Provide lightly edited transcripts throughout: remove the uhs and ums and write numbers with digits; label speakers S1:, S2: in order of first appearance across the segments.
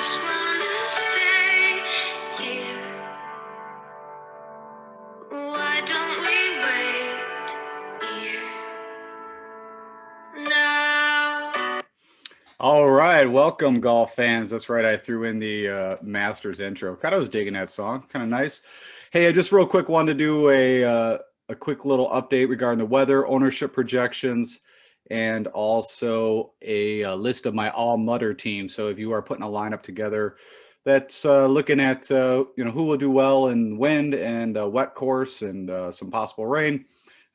S1: just wanna stay here. Why don't we wait here now?
S2: All right, welcome golf fans. That's right, I threw in the Masters intro. Kind of was digging that song, kind of nice. Hey, I just real quick wanted to do a quick little update regarding the weather, ownership projections, and also a list of my all mutter team. So if you are putting a lineup together, that's looking at who will do well in wind and wet course and some possible rain.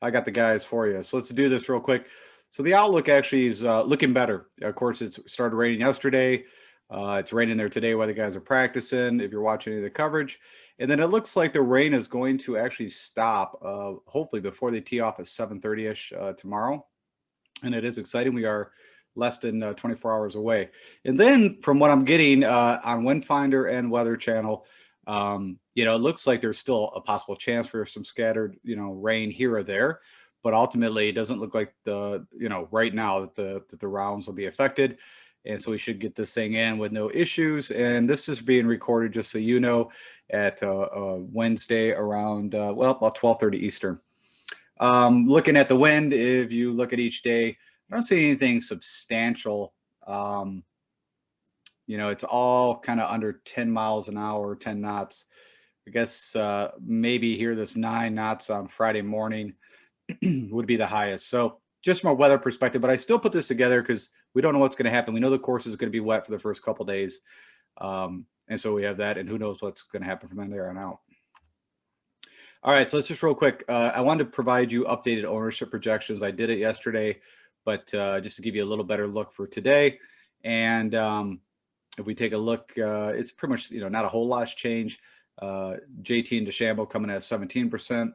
S2: I got the guys for you. So let's do this real quick. So the outlook actually is looking better. Of course, it started raining yesterday. It's raining there today while the guys are practicing, if you're watching any of the coverage. And then it looks like the rain is going to actually stop, hopefully before they tee off at 7:30-ish tomorrow. And it is exciting. We are less than 24 hours away. And then from what I'm getting on Windfinder and Weather Channel, it looks like there's still a possible chance for some scattered, rain here or there. But ultimately, it doesn't look like right now that the rounds will be affected. And so we should get this thing in with no issues. And this is being recorded, just so you know, at Wednesday around, about 12:30 Eastern. Looking at the wind, if you look at each day, I don't see anything substantial. It's all kind of under 10 miles an hour, 10 knots. I guess maybe here this 9 knots on Friday morning would be the highest. So just from a weather perspective, but I still put this together because we don't know what's going to happen. We know the course is going to be wet for the first couple days. And so we have that, and who knows what's going to happen from there on out. All right, so let's just real quick. I wanted to provide you updated ownership projections. I did it yesterday, but just to give you a little better look for today. And if we take a look, it's pretty much, not a whole lot's changed. JT and DeChambeau coming at 17%.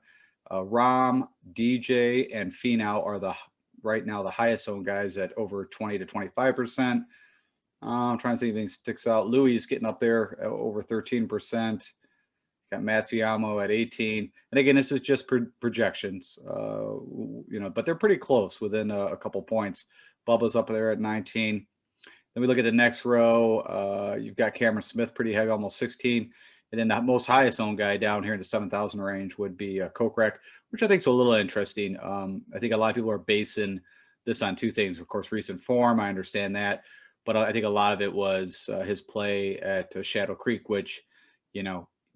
S2: Rahm, DJ, and Finau are right now the highest owned guys at over 20 to 25%. I'm trying to see if anything sticks out. Louis is getting up there at over 13%. Got Matsuyama at 18. And again, this is just projections, but they're pretty close within a couple points. Bubba's up there at 19. Then we look at the next row. You've got Cameron Smith pretty heavy, almost 16. And then the most highest owned guy down here in the 7,000 range would be Kokrak, which I think is a little interesting. I think a lot of people are basing this on two things. Of course, recent form, I understand that. But I think a lot of it was his play at Shadow Creek, which,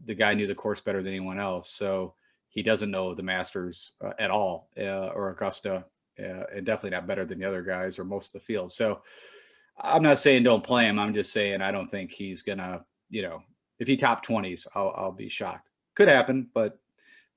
S2: the guy knew the course better than anyone else. So he doesn't know the Masters at all, or Augusta, and definitely not better than the other guys or most of the field. So I'm not saying don't play him. I'm just saying I don't think he's going to, if he top 20s, I'll be shocked. Could happen, but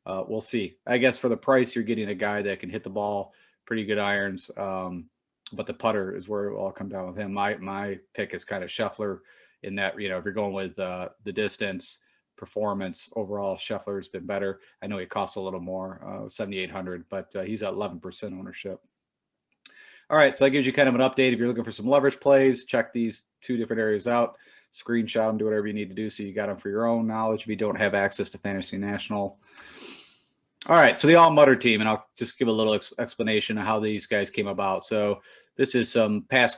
S2: we'll see. I guess for the price, you're getting a guy that can hit the ball, pretty good irons, but the putter is where it will all come down with him. My pick is kind of Scheffler in that, if you're going with the distance, performance, overall, Scheffler's been better. I know he costs a little more, $7,800, but he's at 11% ownership. All right, so that gives you kind of an update. If you're looking for some leverage plays, check these two different areas out. Screenshot them, do whatever you need to do so you got them for your own knowledge if you don't have access to Fantasy National. All right, so the All Mutter team, and I'll just give a little explanation of how these guys came about. So this is some past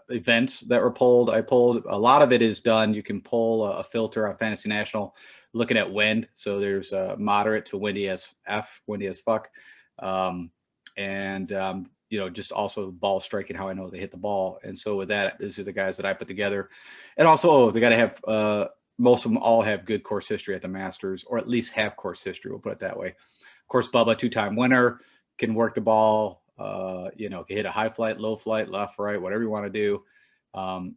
S2: events that were pulled. I pulled a lot of it is done. You can pull a filter on Fantasy National looking at wind. So there's moderate to windy as F, windy as fuck. Just also ball striking, how I know they hit the ball. And so with that, these are the guys that I put together. And also, they got to have, most of them all have good course history at the Masters, or at least have course history, we'll put it that way. Of course, Bubba, two-time winner, can work the ball, can hit a high flight, low flight, left, right, whatever you want to do.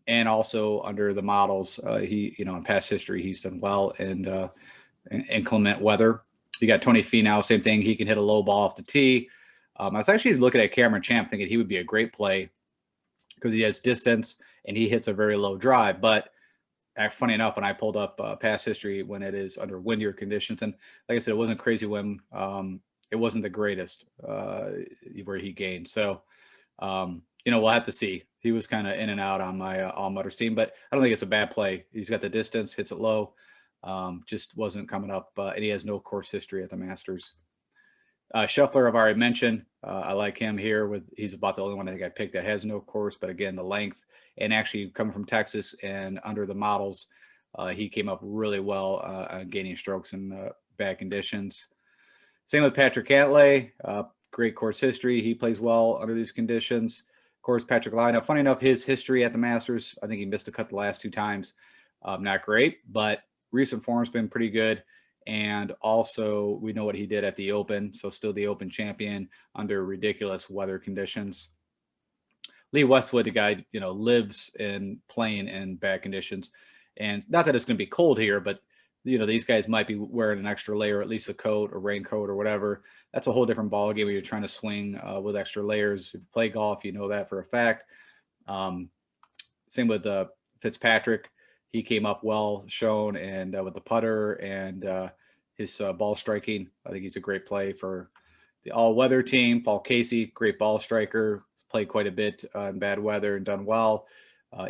S2: And also under the models, he, in past history, he's done well in inclement weather. You got Tony Finau, same thing. He can hit a low ball off the tee. I was actually looking at Cameron Champ thinking he would be a great play because he has distance and he hits a very low drive. But funny enough, when I pulled up past history when it is under windier conditions, and like I said, it wasn't crazy wind. It wasn't the greatest where he gained. So, we'll have to see. He was kind of in and out on my All Mutters team, but I don't think it's a bad play. He's got the distance, hits it low, just wasn't coming up, and he has no course history at the Masters. Scheffler, I've already mentioned. I like him here. He's about the only one I think I picked that has no course, but again, the length and actually coming from Texas and under the models, he came up really well gaining strokes in bad conditions. Same with Patrick Cantlay. Great course history. He plays well under these conditions. Of course, Patrick Lina. Funny enough, his history at the Masters, I think he missed a cut the last 2 times. Not great, but recent form's been pretty good. And also, we know what he did at the Open, so still the Open champion under ridiculous weather conditions. Lee Westwood, the guy, lives in playing in bad conditions. And not that it's going to be cold here, but these guys might be wearing an extra layer, at least a coat or raincoat or whatever. That's a whole different ballgame when you're trying to swing with extra layers. If you play golf, you know that for a fact. Same with Fitzpatrick. He came up well shown, and with the putter and his ball striking. I think he's a great play for the all-weather team. Paul Casey, great ball striker, played quite a bit in bad weather and done well.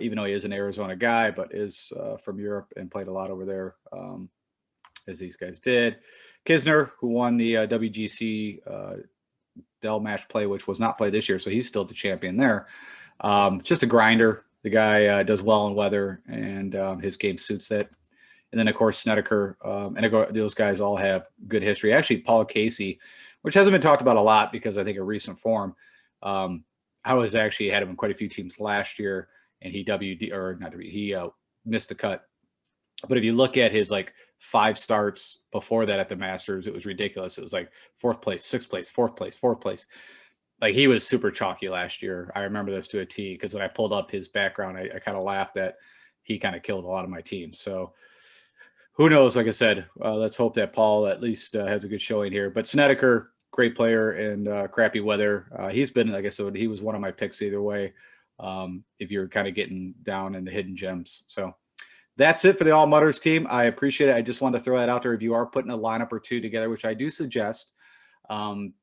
S2: Even though he is an Arizona guy, but is from Europe and played a lot over there, as these guys did. Kisner, who won the WGC Dell Match Play, which was not played this year, so he's still the champion there. Just a grinder. The guy does well in weather, and his game suits it. And then, of course, Snedeker, and those guys all have good history. Actually, Paul Casey, which hasn't been talked about a lot because I think of recent form. I was actually had him in quite a few teams last year, and he missed the cut. But if you look at his 5 starts before that at the Masters, it was ridiculous. It was like 4th place, 6th place, 4th place, 4th place. Like, he was super chalky last year. I remember this to a T because when I pulled up his background, I kind of laughed that he kind of killed a lot of my teams. So who knows? Like I said, let's hope that Paul at least has a good showing here. But Snedeker, great player in crappy weather. He's been, like I said, he was one of my picks either way. If you're kind of getting down in the hidden gems. So that's it for the All Mutters team. I appreciate it. I just wanted to throw that out there. If you are putting a lineup or two together, which I do suggest,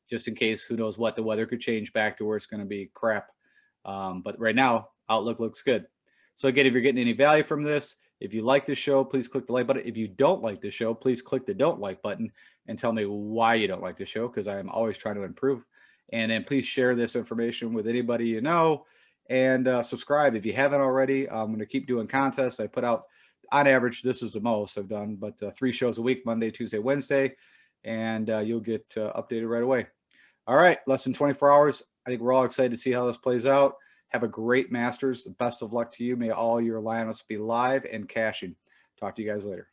S2: just in case, who knows what, the weather could change back to where it's going to be crap. But right now, outlook looks good. So again, if you're getting any value from this, if you like the show, please click the like button. If you don't like the show, please click the don't like button and tell me why you don't like the show, because I am always trying to improve. And then please share this information with anybody you know, and subscribe if you haven't already. I'm going to keep doing contests. I put out, on average, this is the most I've done, but 3 shows a week, Monday, Tuesday, Wednesday, and you'll get updated right away. All right, less than 24 hours. I think we're all excited to see how this plays out. Have a great Masters. Best of luck to you. May all your lineups be live and cashing. Talk to you guys later.